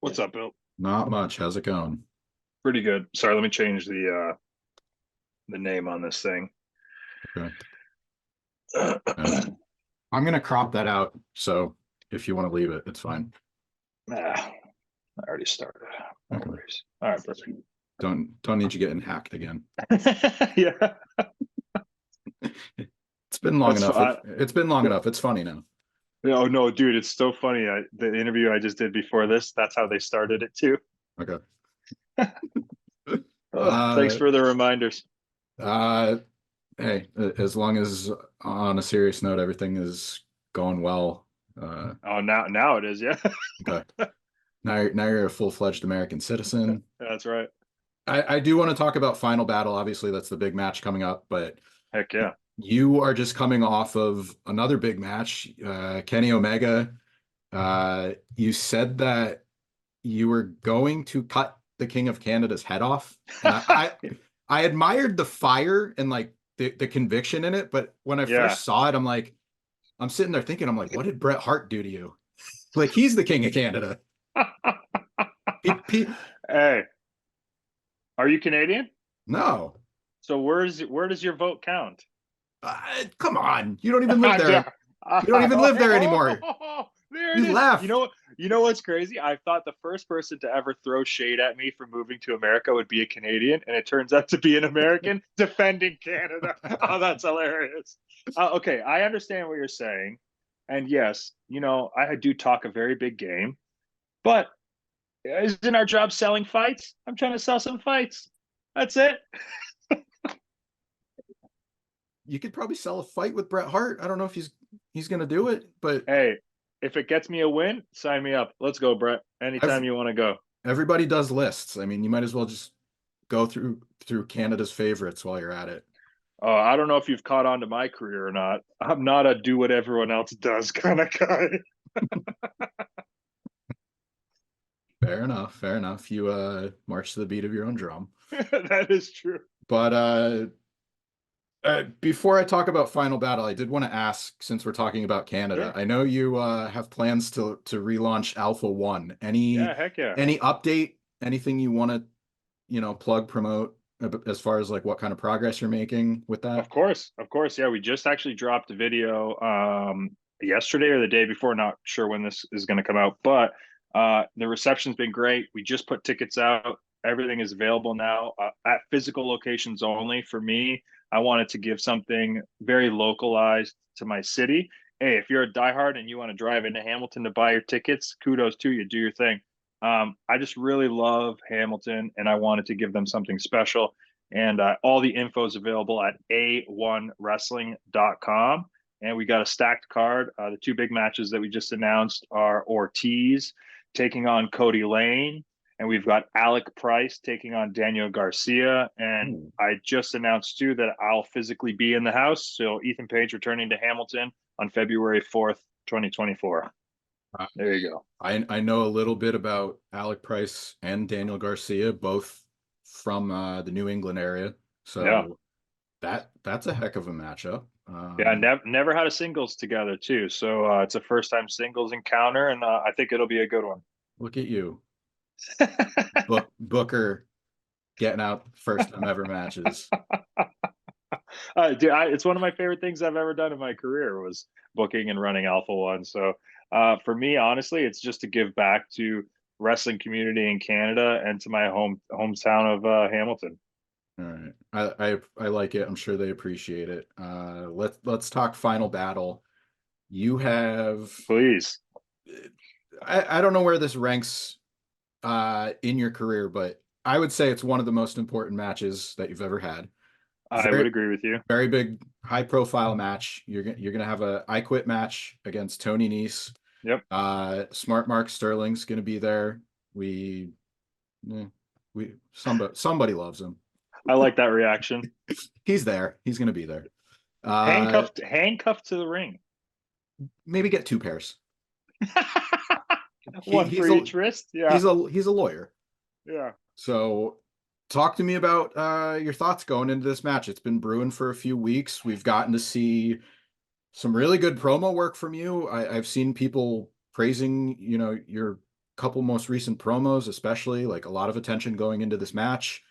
What's up, Bill? Not much. How's it going? Pretty good. Sorry, let me change the name on this thing. Okay. I'm gonna crop that out. So if you want to leave it, it's fine. I already started. No Okay. worries. All right, perfect. Don't need you getting hacked again. Yeah, It's been long that's enough. fine. It's been long enough. It's funny now. Oh no, dude, it's so funny. The interview I just did before this, that's how they started it too. Okay. Oh, thanks Uh, for the reminders. uh, hey, as long as on a serious note, everything is going well. Oh, now it is. Yeah, Okay. Now you're a full-fledged American citizen. that's right. I do want to talk about Final Battle. Obviously, that's the big match coming up, but Heck yeah. you are just coming off of another big match, Kenny Omega. You said that you were going to cut the King of Canada's head off, and I admired the fire and like the conviction in it. But when I Yeah. first saw it, I'm sitting there thinking, I'm like, what did Bret Hart do to you? Like he's the King of Canada. He, he, Hey, are you Canadian? no, So where does your vote count? come on, you don't even live Yeah. there. You don't even live there anymore. There it You is. left. You know what's crazy? I thought the first person to ever throw shade at me for moving to America would be a Canadian, and it turns out to be an American defending Canada. Oh, that's hilarious. Okay, I understand what you're saying, and yes, I do talk a very big game, but isn't our job selling fights? I'm trying to sell some fights. That's it. You could probably sell a fight with Bret Hart. I don't know if he's gonna do it, but Hey, if it gets me a win, sign me up. Let's go, Brett. Anytime I've you want to go. everybody does lists. I mean, you might as well just go through Canada's favorites while you're at it. I don't know if you've caught on to my career or not. I'm not a do what everyone else does kind of guy. Fair enough. Fair enough. You march to the beat of your own drum. That is true. But before I talk about Final Battle, I did want to ask, since we're talking about Canada, Sure. I know you have plans to relaunch Alpha One. Yeah, heck yeah. Any update? Anything you want to, plug, promote as far as like what kind of progress you're making with that? Of course. Of course. Yeah, we just actually dropped a video yesterday or the day before, not sure when this is going to come out, but the reception's been great. We just put tickets out. Everything is available now at physical locations only. For me, I wanted to give something very localized to my city. Hey, if you're a diehard and you want to drive into Hamilton to buy your tickets, kudos to you. Do your thing. I just really love Hamilton, and I wanted to give them something special. And all the info is available at a1wrestling.com. And we got a stacked card. The two big matches that we just announced are Ortiz taking on Cody Lane, and we've got Alec Price taking on Daniel Garcia. And Ooh. I just announced too that I'll physically be in the house. So Ethan Page returning to Hamilton on February 4th, 2024. Uh, There you go. I know a little bit about Alec Price and Daniel Garcia, both from the New England area. Yeah. So that's a heck of a matchup. Yeah, never had a singles together too. So it's a first time singles encounter, and I think it'll be a good one. Look at you, Booker, getting out first time ever matches. Dude, it's one of my favorite things I've ever done in my career was booking and running Alpha One. So for me, honestly, it's just to give back to wrestling community in Canada and to my hometown of Hamilton. All right, I like it. I'm sure they appreciate it. Let's talk Final Battle. You have Please. I don't know where this ranks in your career, but I would say it's one of the most important matches that you've ever had. I would Very, agree with you. very big, high profile match. You're gonna have a I Quit match against Tony Nese. Yep. Smart Mark Sterling's gonna be there. We eh, we somebody loves him. I like that reaction. He's there. He's gonna be there. Uh, Handcuffed to the ring. Maybe get two pairs. He, One for he's a each wrist. Yeah. he's a lawyer. Yeah. So talk to me about your thoughts going into this match. It's been brewing for a few weeks. We've gotten to see some really good promo work from you. I've seen people praising, your couple most recent promos, especially like a lot of attention going into this match.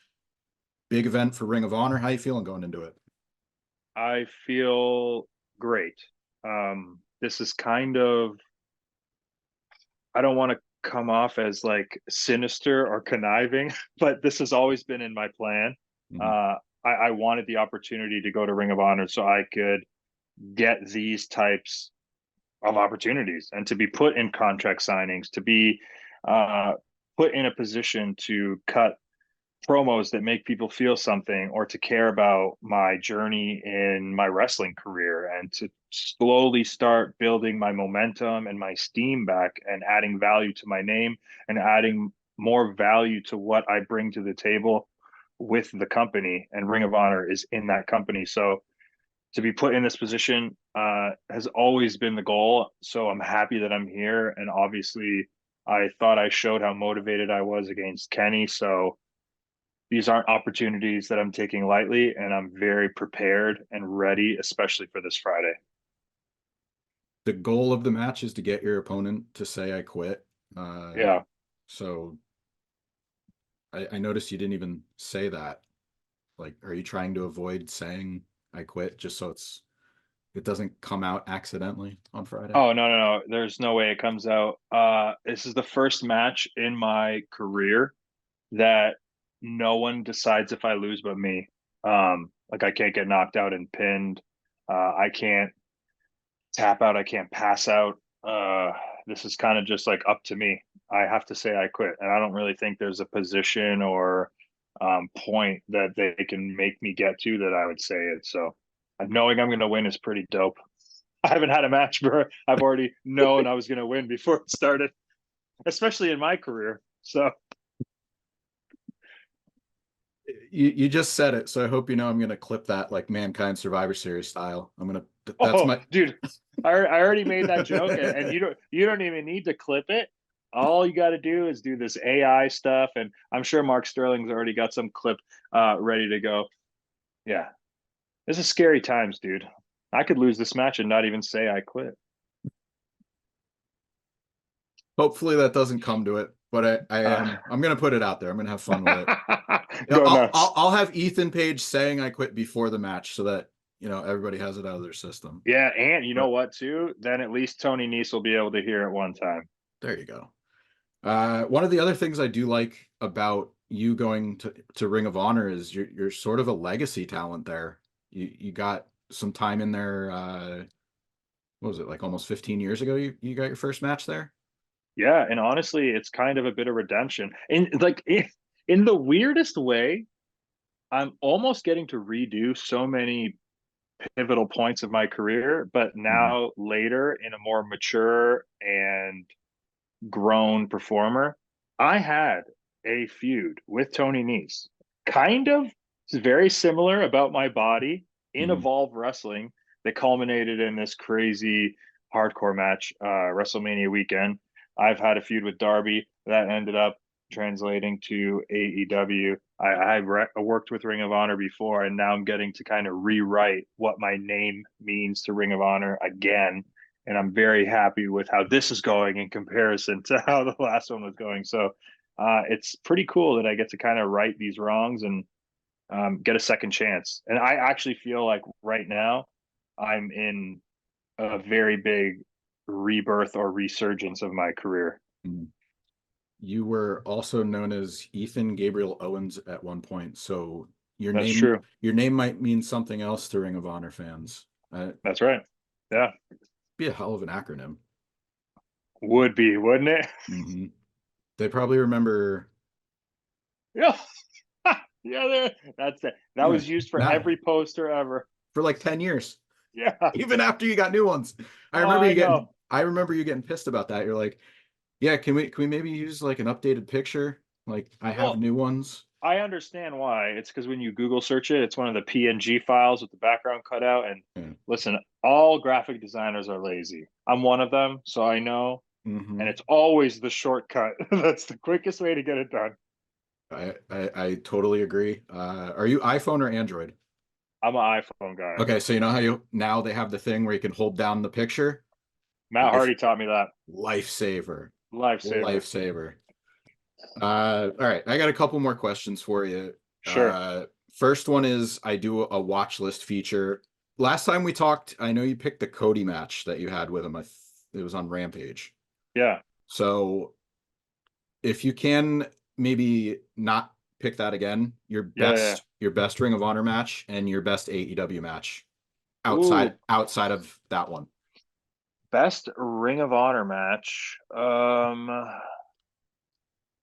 Big event for Ring of Honor. How you feeling going into it? I feel great. This is kind of, I don't want to come off as like sinister or conniving, but this has always been in my plan. Mhm. I wanted the opportunity to go to Ring of Honor so I could get these types of opportunities and to be put in contract signings, to be uh, put in a position to cut promos that make people feel something, or to care about my journey in my wrestling career, and to slowly start building my momentum and my steam back and adding value to my name and adding more value to what I bring to the table with the company. And Ring of Honor is in that company. So to be put in this position has always been the goal. So I'm happy that I'm here. And obviously, I thought I showed how motivated I was against Kenny. So these aren't opportunities that I'm taking lightly, and I'm very prepared and ready, especially for this Friday. The goal of the match is to get your opponent to say I quit. Yeah. So I noticed you didn't even say that. Like, are you trying to avoid saying I quit just so it doesn't come out accidentally on Friday? Oh, no, no, no. There's no way it comes out. This is the first match in my career that no one decides if I lose but me. Like I can't get knocked out and pinned. I can't tap out. I can't pass out. This is kind of just like up to me. I have to say I quit, and I don't really think there's a position or point that they can make me get to that I would say it. So, knowing I'm going to win is pretty dope. I haven't had a match where I've already known I was going to win before it started, especially in my career. So, You just said it, so I hope you know I'm gonna clip that like Mankind Survivor Series style. That's oh, my dude, I already made that joke, and you don't even need to clip it. All you got to do is do this AI stuff, and I'm sure Mark Sterling's already got some clip ready to go. Yeah, this is scary times, dude. I could lose this match and not even say I quit. hopefully that doesn't come to it, but Uh, I'm gonna put it out there. I'm gonna have fun with it. You know, go nuts. I'll have Ethan Page saying I quit before the match so that everybody has it out of their system. Yeah, and you know But what, too? Then at least Tony Nese will be able to hear it one time. there you go. One of the other things I do like about you going to Ring of Honor is you're sort of a legacy talent there. You got some time in there. What was it, like almost 15 years ago? You got your first match there. Yeah, and honestly, it's kind of a bit of redemption. And like in the weirdest way, I'm almost getting to redo so many pivotal points of my career, but Mhm. now later in a more mature and grown performer. I had a feud with Tony Nese. Kind of, it's very similar about my body in Mhm. Evolve Wrestling that culminated in this crazy hardcore match, WrestleMania weekend. I've had a feud with Darby that ended up translating to AEW. I worked with Ring of Honor before, and now I'm getting to kind of rewrite what my name means to Ring of Honor again, and I'm very happy with how this is going in comparison to how the last one was going. So it's pretty cool that I get to kind of right these wrongs and get a second chance. And I actually feel like right now I'm in a very big rebirth or resurgence of my career. Mhm. You were also known as Ethan Gabriel Owens at one point, so your That's name true. your name might mean something else to Ring of Honor fans. That's right. Yeah, Be a hell of an acronym. would be, wouldn't it? Hmm. They probably remember. Yeah, yeah. That's it. That Yeah, was used for now every poster ever. for like 10 years, Yeah. even after you got new ones. Oh, I know. I remember you getting pissed about that. You're like, yeah, can we maybe use like an updated picture? Like I have Well, new ones. I understand why. It's because when you Google search it, it's one of the PNG files with the background cut out. And Yeah. listen, all graphic designers are lazy. I'm one of them, so I know. And Hmm. it's always the shortcut. That's the quickest way to get it done. I totally agree. Are you iPhone or Android? I'm an iPhone guy. Okay, so you know how you they have the thing where you can hold down the picture? Matt Life Hardy taught me that. Lifesaver. Lifesaver. Lifesaver. All right, I got a couple more questions for you. Sure. First one is I do a watch list feature. Last time we talked, I know you picked the Cody match that you had with him. It was on Rampage. Yeah. So if you can maybe not pick that again, Yeah. your best Ring of Honor match and your best AEW match Ooh, outside of that one. best Ring of Honor match.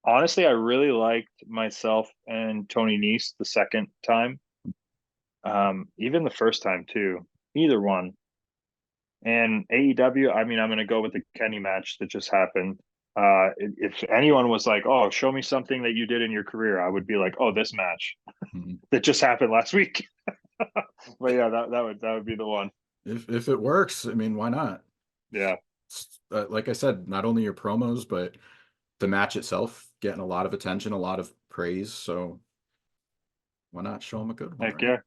Honestly, I really liked myself and Tony Nese the second time. Even the first time too. Either one. And AEW, I mean, I'm gonna go with the Kenny match that just happened. If anyone was like, "Oh, show me something that you did in your career," I would be like, "Oh, this match Mhm. that just happened last week." But yeah, that would be the one. If it works, I mean, why not? Yeah. Like I said, not only your promos, but the match itself getting a lot of attention, a lot of praise. So why not show them a good one, Heck right? yeah.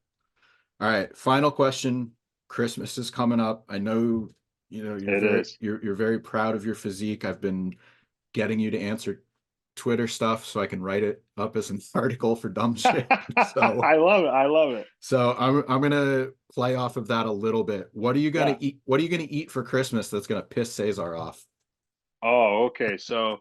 All right, final question. Christmas is coming up. I know, It is. you're very proud of your physique. I've been getting you to answer Twitter stuff so I can write it up as an article for dumb shit. So I love it. I love it. I'm gonna play off of that a little bit. What are you gonna Yeah. eat? What are you gonna eat for Christmas that's gonna piss Cesar off? Oh, okay. So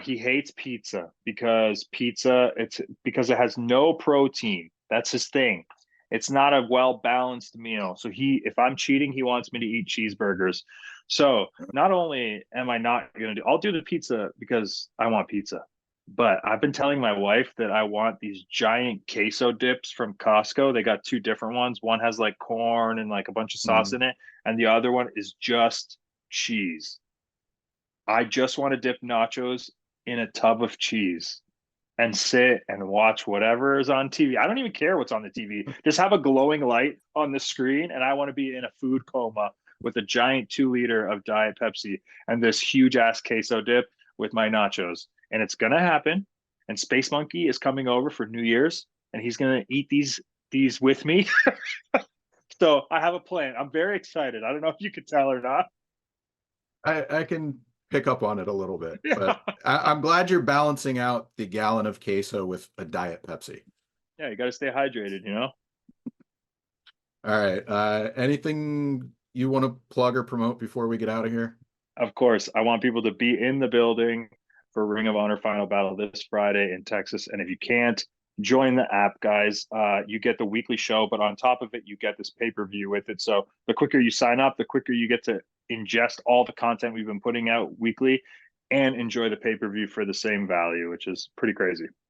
he hates pizza, it's because it has no protein. That's his thing. It's not a well balanced meal. So if I'm cheating, he wants me to eat cheeseburgers. So not only am I not gonna I'll do the pizza because I want pizza. But I've been telling my wife that I want these giant queso dips from Costco. They got two different ones. One has like corn and like a bunch of sauce Mhm. in it, and the other one is just cheese. I just want to dip nachos in a tub of cheese and sit and watch whatever is on TV. I don't even care what's on the TV. Just have a glowing light on the screen, and I want to be in a food coma with a giant 2 liter of Diet Pepsi and this huge ass queso dip with my nachos. And it's gonna happen. And Space Monkey is coming over for New Year's, and he's gonna eat these with me. So I have a plan. I'm very excited. I don't know if you could tell or not. I can pick up on it a little bit, Yeah. but I'm glad you're balancing out the gallon of queso with a Diet Pepsi. Yeah, you got to stay hydrated. All right. Anything you want to plug or promote before we get out of here? Of course, I want people to be in the building for Ring of Honor Final Battle this Friday in Texas. And if you can't, join the app, guys. You get the weekly show, but on top of it, you get this pay-per-view with it. So the quicker you sign up, the quicker you get to ingest all the content we've been putting out weekly and enjoy the pay-per-view for the same value, which is pretty crazy.